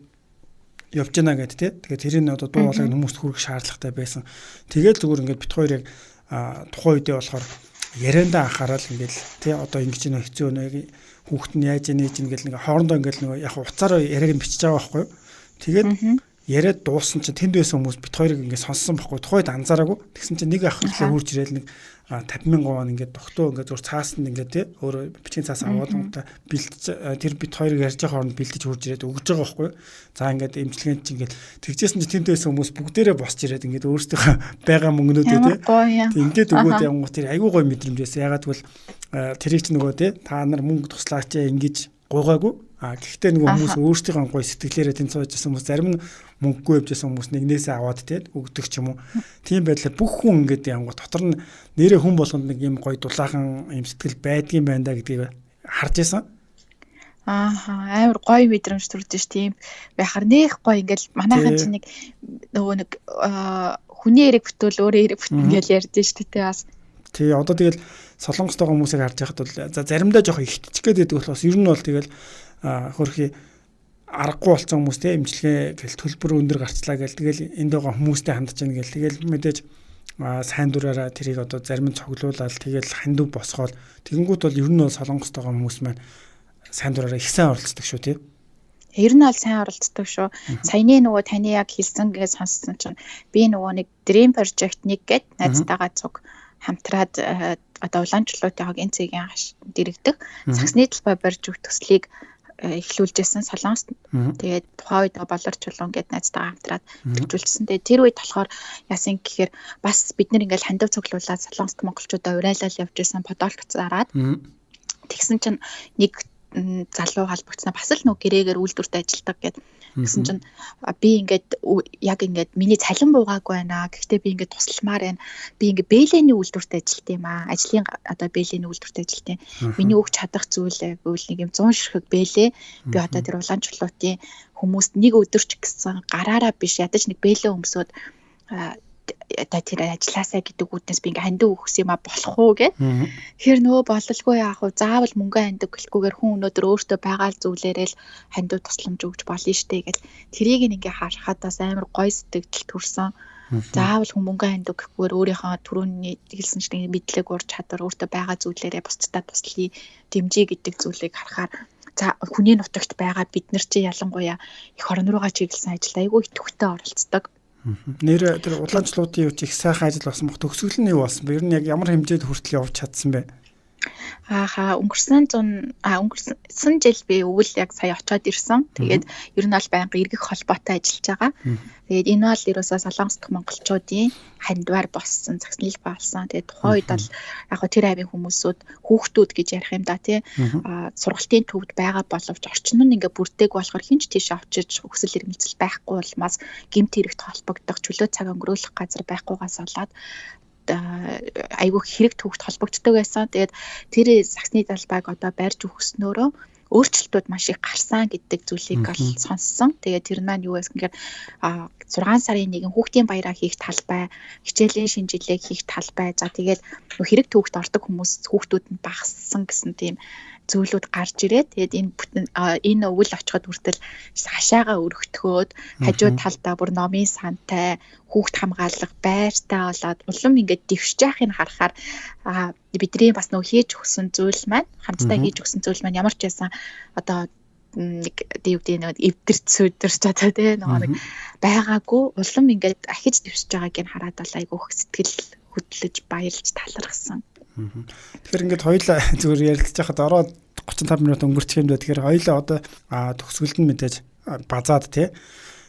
явж байна гэд тий. Тэгээд тэрийг одоо дуу хоолойг хүмүүст хүргэх шаардлагатай байсан. Тэгээд зүгээр ингээд бит хоёр яг тухайн үедээ болохоор яриандаа анхаарал ингээд тий одоо ингэж нөө хэцүү нөө хүүхэд нь яаж нээж ингээл нэг хоорондоо ингээл нөгөө яг уцаараа яриаг нь бичиж байгаа байхгүй юу. Тэгээд яриад дууссан чинь тэнд байсан хүмүүс бит хоёрыг ингээд сонссон байхгүй. Тухайд анзаараагүй. Тэгсэн чинь нэг ах ирлээ хурж ирээл нэг 50,000 вон ингээд тогтоо ингээд зур цаасанд ингээд тий өөрөө бичгийн цаас аваад унтаа бэлдэж тэр бит хоёрыг ярьж байгаа хооронд бэлдэж хурж ирээд өгж байгаа байхгүй юу. За ингээд эмчилгээнд чинь ингээд тэгжсэн чинь тэнд байсан хүмүүс бүгдээрээ босч ирээд ингээд өөрсдийнхөө байгаа мөнгнүүдээ тий ингээд өгөөд явган тэр айгүй гой мэдрэмж байсан. Ягаад гэвэл тэрийг ч нөгөө тий та нар мөнгө туслаач ингэж гуйгаагүй. Гэхдээ нөгөө хүмүүс өөрсдийнхөө гой сэтгэлээрээ тэнд сууж байсан хүмүүс зарим нь мөнгөгүй явжсэн хүмүүс нэгнээсээ аваад тий өгдөг ч юм уу. Тийм байдлаар бүх хүн ингээд явган дотор нь нэрээ хүн болгонд нэг юм гой дулаахан юм сэтгэл байдгийн байна да гэдгийг харж байсан. Амар гоё мэдрэмж төрдөг ш тийм байхаар нэх гоё ингээл манайхан чинь нэг нөгөө нэг хүний эрэг бүтвэл өөрөө эрэг бүтэн гэж ярьдэн ш тий бас. Тий одоо тэгэл солонгост байгаа хүмүүсийг харж байхад бол за заримдаа жоох ихтчих гээд байдаг болохоос ер нь бол тэгэл хөрхи аргагүй болсон хүмүүс те эмчилгээ гэл төлбөр өндөр гарчлаа гэл тэгэл энд байгаа хүмүүстэй хандж яана гэл тэгэл мэдээж сайн дураараа тэрийг одоо зарим нь цоглуулаад тэгэл хандив босгоод тэгэнгүүт бол ер нь бол солонгост байгаа хүмүүс маань сайн дураараа их сайн оролцдог шүү те. Ер нь бол сайн оролцдог шүү. Саяны нөгөө таны яг хэлсэн гэж сонссон чинь би нөгөө нэг Dream Project 1 гэд найзтайгаа цуг хамтраад одоо улаанчлуудыг энэ цэгийн дэрэгдэх саксны талбай барьж өгөх төслийг эхлүүлжсэн Солонгост. Тэгээд тухайн үед болор чулуун гэд найзтайгаа хамтраад хэрэгжүүлсэн. Тэгээд тэр үед болохоор яасан гэхээр бас бид нэр ингээл хандив цуглуулаад Солонгост монголчуудаа урайлал явж исэн подолк зараад тэгсэн чинь нэг залуу холбогдсноо бас л нөгөө гэрээгээр үйлдвэрт ажилладаг гэсэн чинь би ингээд яг ингээд миний цалин буугаагүй байна. Гэхдээ би ингээд тусламаар байна. Би ингээд бэлэний үйлдвэрт ажилладаг юм аа. Ажлын одоо бэлэний үйлдвэрт ажилладаг. Миний өгч чадах зүйл гэвэл нэг юм 100 ширхэг бэлээ. Би одоо тэр улаан чулуутын хүмүүст нэг өдөрч гэсэн гараараа биш ядаж нэг бэлээ өмсөд одоо тэр ажилласаа гэдэг үднээс би ингээ хандив өгс юм а болох уу гэд. Тэгэхээр нөгөө бололгүй яах вэ? Заавал мөнгө хандив гэлгүйгээр хүн өнөөдөр өөртөө байгаа зүйлээрэл хандив тусламж өгч болно штэ гэл. Тэрийг ингээ харахад бас амар гой сэтгэл төрсөн. Заавал хүн мөнгө хандив гэхгүйгээр өөрийнхөө түрүүний хэлсэн чинь мэдлэг ур чадвар өөртөө байгаа зүйлээрээ бусдад туслая дэмжиж гэдэг зүйлийг харахаар за хүний нутагт байгаа бид нар чи ялангуяа их орон руугаа чиглэсэн ажил айгүй идэвхтэй оролцдог. Нэр тэр улаанчлуудын юу ч их сайхан ажил болсон бох төгсгөл нь юу болсон бэ? Ер нь яг ямар хэмжээд хүртэл явж чадсан бэ? Өнгөрсөн жил би өвөл яг сая очиод ирсэн. Тэгээд ер нь бол байнга эргэх холбоотой ажиллаж байгаа. Тэгээд энэ бол ерөөсөө Солонгос дахь монголчуудын хандвар болсон, загснал болсон. Тэгээд тухайн үед бол яг го тэр авийн хүмүүсүүд хүүхдүүд гэж ярих юм да тий. Сургалтын төвд байгаа боловч орчин нь ингээ бүрдээг болохоор хинч тийш авчиж өсөл ирмэлцэл байхгүй болмаас гэмт хэрэгт холбогдох, чөлөө цаг өнгөрүүлэх газар байхгүйгаас болоод айгүй хэрэг төвхт холбогддог байсан. Тэгээд тэр саксны талбайг одоо барьж өгснөөрөө өөрчлөлтүүд маш их гарсан гэдэг зүйлийг ол сонссон. Тэгээд тэр маань юу гэсэн гэхээр 6 сарын 1 хүүхдийн баяраа хийх талбай, хичээлийн шинжилгээг хийх талбай. За тэгээд хэрэг төвхт ордог хүмүүс хүүхдүүд нь багассан гэсэн тийм зүйлүүд гарч ирээд тэгээд энэ өвөл очиход хүртэл хашаага өргөтгөөд хажуу талдаа бүр номын сантай хүүхд хамгаалах байртай болоод улам ингээд дэвшиж яахыг харахаар бидний бас нөө хийж өгсөн зүйл маань хамтдаа хийж өгсөн зүйл маань ямар ч байсан одоо нэг дэвдээ нэг эвдэрч сүдэрч одоо тий нэг байгаагүй улам ингээд ахиж дэвшиж байгааг нь хараад бол айгүйх сэтгэл хөдлөж баярлж талархсан. Тэгэхээр ингээд хоёулаа зүгээр ярилцж байхад ороод 35 минут өнгөрчих юм даа. Тэгэхээр хоёулаа одоо төгсгөлд нь мэдээж базаад тий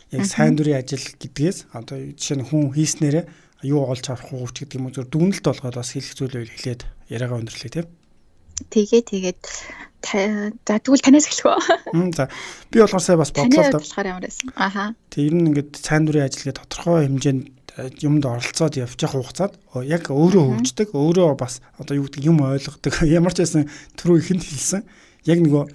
яг сайн дурын ажил гэдгээс одоо жишээ нь хүн хийснээрээ юу олж авах уу гэдэг юм уу зөв дүгнэлт болгоод бас хэлэх зүйлээ хэлээд яриагаа өндөрлөө тий. Тэгээд за тэгвэл танаас эхлэх үү? За би болохоор сая бас бодлоо л да. Тэг ер нь ингээд сайн дурын ажил гэдэг тодорхой хэмжээнд юмд оролцоод явчих хугацаад яг өөрөө хөгждөг, өөрөө бас одоо юу гэдэг юм ойлгодог. Ямар ч байсан түрүү ихэнд хэлсэн. Яг нөгөө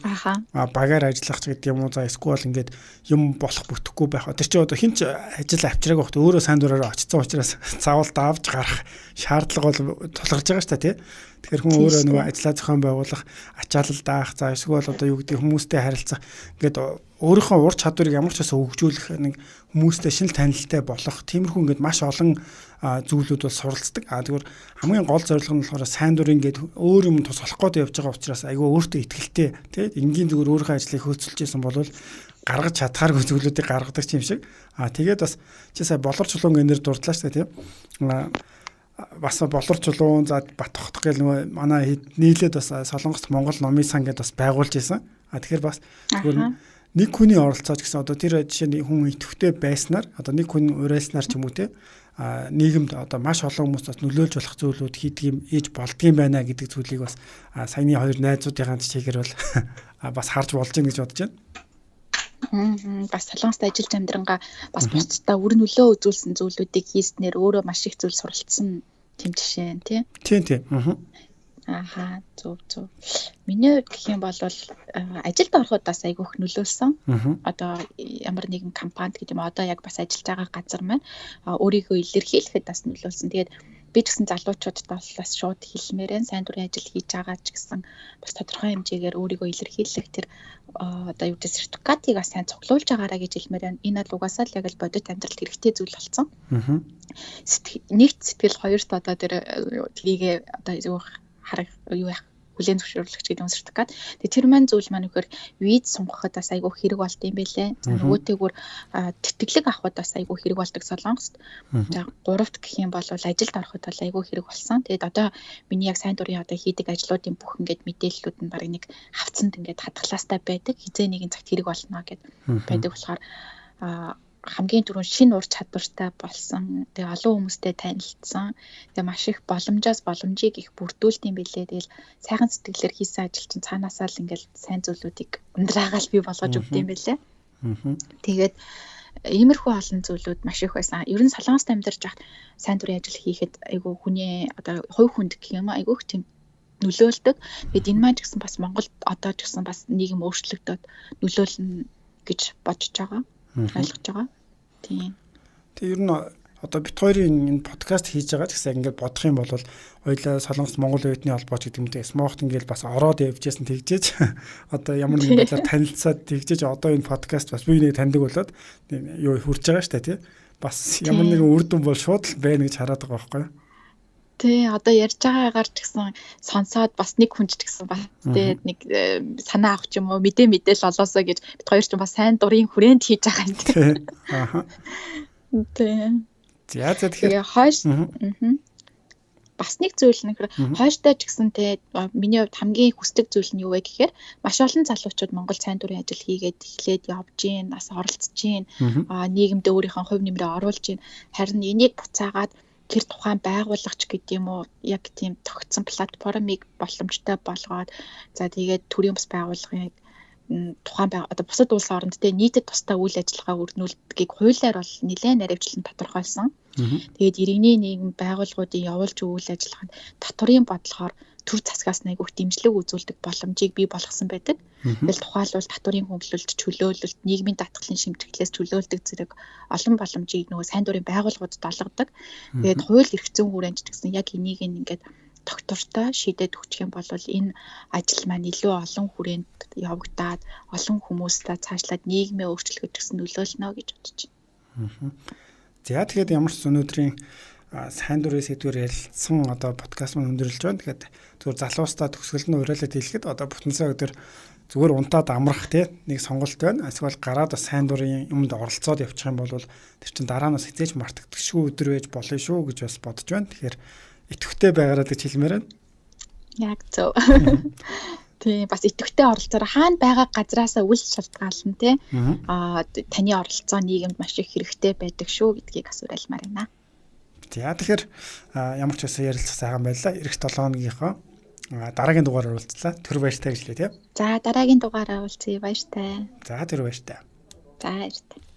багаар ажиллах гэдэг юм уу за эсвэл ингээд юм болох бүтэхгүй байх. Тэр чинь одоо хинч ажил авчрааг багт өөрөө сайн дураараа очсон учраас заавал давж гарах шаардлага бол тулгарч байгаа шүү дээ тий. Тэгэхээр хүн өөрөө нөгөө ажиллаа зохион байгуулах, ачаалал даах, за эсвэл одоо юу гэдэг хүмүүстэй харилцах ингээд өөрийнхөө ур чадварыг ямар ч байсан хөгжүүлэх нэг хүмүүстэй шинэл танилттай болох тиймэрхүү ингээд маш олон зүйлүүд бол суралцдаг. Тэгвэр хамгийн гол зорилго нь болохоор сайн дурын ингээд өөр юм тусалах гээд явж байгаа учраас айгүй өөртөө ихтэй тий энгийн зүгээр өөрийнхөө ажлыг хөөцөлж исэн бол гаргаж чадхааргүй зүйлүүдийг гаргадаг юм шиг. Тэгээд бас чи сая болор чулуун гэнээр дурдлаа шүү дээ тий. Бас болор чулуун за бат тогтох гэл нөгөө манай нийлээд бас Солонгост Монгол номын сан гэдээ бас байгуулж исэн. Тэгэхээр бас зүгээр нэг хүний оролцоож гэсэн одоо тэр жишээ нь хүн идэвхтэй байснаар одоо нэг хүн урайснаар ч юм уу те нийгэмд одоо маш олон хүмүүс бас нөлөөлж болох зүйлүүд хийдэг юм ээж болдгийм байна гэдэг зүйлийг бас саяны хоёр найзуудын чигээр бол бас харж болж гин гэж бодож байна. Бас Солонгост ажиллаж амьдрангаа бас бусдаа үр нөлөө үзүүлсэн зүйлүүдийг хийснээр өөрөө маш их зүйл суралцсан тийм жишээ тий. Тийм. Зөв. Миний хувьд гэх юм бол ажилд ороход бас айгүйх нөлөөлсөн. Одоо ямар нэгэн компанид гэдэг юм одоо яг бас ажиллаж байгаа газар маань өөрийгөө илэрхийлэхэд бас нөлөөлсөн. Тэгээд би ч гэсэн залуучуудад бас шууд хэлмээрэн сайн дурын ажил хийж байгаа ч гэсэн бас тодорхой хэмжээгээр өөрийгөө илэрхийлэх тэр одоо юу гэдэг сертификатыг бас сайн цуглуулж байгаараа гэж хэлмээр байна. Энэ бол угаасаа л яг л бодит амьдралд хэрэгтэй зүйл болсон. Нэгт сэтгэл хоёрт одоо тэр тгийгээ одоо юу харах юу хүлээн зөвшөөрлөгч гэдэг нь сертификат. Тэгээ тэр маань зүйл маань үхээр виз сунгахад бас айгүй хэрэг болд юм байлээ. За нөгөөтэйгүр тэтгэлэг авахд бас айгүй хэрэг болдог Солонгост. За гуравт гэх юм бол ажилд ороход бол айгүй хэрэг болсон. Тэгээд одоо миний яг сайн дурын одоо хийдэг ажлуудын бүх ингээд мэдээллүүд нь баг нэг хавцанд ингээд хадгалаастай байдаг. Хизээ нэгэн цагт хэрэг болно гэд байдаг болохоор хамгийн түрүүнд шинэ ур чадвартай болсон. Тэгээ олон хүмүүстэй танилцсан. Тэгээ маш их боломжоос боломжийг их бүрдүүлт юм билээ. Тэгэл сайхан сэтгэлээр хийсэн ажил чинь цаанаасаа л ингээл сайн зүйлүүдийг ундраагаал бий болгож өгд юм билээ. Тэгээд иймэрхүү олон зүйлүүд маш их байсан. Ер нь Солонгост амьдарч байхад сайн дурын ажил хийхэд айгүй хүний одоо хувь хүнд гэх юм аа айгүй тийм нөлөөлдөг. Тэгээд энэ маань ч гэсэн бас Монголд одоо ч гэсэн бас нийгэм өөрчлөгдөд нөлөөлнө гэж бодож байгаа. Ойлгож байгаа. Тийм. Тэгээ ер нь одоо бит хоёрын энэ подкаст хийж байгаа гэсэн ингээд бодох юм бол хоёлаа Солонгос Монгол Оюутны холбооч гэдэг юмтэй смогт ингээд бас ороод явжсэн тэгжээж одоо ямар нэгэн байдлаар танилцаад тэгжээж одоо энэ подкаст бас би нэг таньдаг болоод юу хурж байгаа штэ тий. Бас ямар нэгэн үр дүн бол шууд л байна гэж хараад байгаа байхгүй юу? Тэ одоо ярьж байгаагаар ч гэсэн сонсоод бас нэг хүн ч гэсэн бас тэ нэг санаа авах ч юм уу мэдээл олоосоо гэж бид хоёр ч бас сайн дурын хүрээнд хийж байгаа юм тэ. Аха. Тэ. За тэгэхээр хойш бас нэг зүйл нөхөр хойштой ч гэсэн тэ миний хувьд хамгийн хүсдэг зүйл нь юу вэ гэхээр маш олон залуучууд Монгол сайн дурын ажил хийгээд эхлээд явж гин бас оролцож гин нийгэмдээ өөрийнхөө хувь нэмрээ оруулж гин харин энийг буцаагаад тэр тухайн байгуулагч гэдэг юм уу яг тийм тогтсон платформыг боломжтой болгоод за тэгээд төрийн бас байгууллагыг тухайн одоо бусад улс оронд тэ нийтэд тусдаа үйл ажиллагаа өрнүүлдгийг хуулиар бол нэлээд наривчлан тодорхойлсон. Тэгээд иргэний нийгэм байгууллагуудын явуулж үйл ажиллагаанд татврын бодлохоор төр засгаас айгүйх дэмжлэг үзүүлдэг боломжийг бий болгосон байдаг. Тэгэл тухайлбал татврын хөнгөлөлт, чөлөөлөлт, нийгмийн даатгалын шимтгэлээс чөлөөлдөг зэрэг олон боломжийг нөгөө сайн дурын байгууллагуудад олгодог. Тэгээд хууль эрх зүйн хүрээнд ч гэсэн яг энийг ингээд доктортой шийдээд өгчих юм бол энэ ажил маань илүү олон хүрээнд явагдаад олон хүмүүстээ цаашлаад нийгмээ өөрчлөхөд гэсэн нөлөөлнө гэж бодож байна. За тэгэхээр ямар ч өнөөдрийн сайн дурын сэдвээр ярилцсан одоо подкаст маань өндөрлөж байна. Тэгэхээр зүгээр залуустаа төгсгөл нь уриалаад хэлэхэд одоо бүтэнсээ өдөр зүгээр унтаад амрах тий нэг сонголт байна. Эсвэл гараад бас сайн дурын юмд оролцоод явчих юм бол тэр чин дараа нь хизээж мартагдчихгүй өдөр байж болно шүү гэж бас бодож байна. Тэгэхээр идэвхтэй байгаараа гэж хэлмээр байна. Яг зөв. Тийм бас идэвхтэй оролцоор хаана байгаа газраасаа үл шалтгаална тий. Таны оролцоо нийгэмд маш их хэрэгтэй байдаг шүү гэдгийг бас уриалмаар байна. За тэгэхээр ямар ч байсан ярилцах сайхан байлаа. Ирэх 7 хоногийнхоо дараагийн дугаараар уулзлаа. Түр баяртай гэж хэлээ тий. За дараагийн дугаараар уулзъя баяртай. За түр баяртай. За баяртай.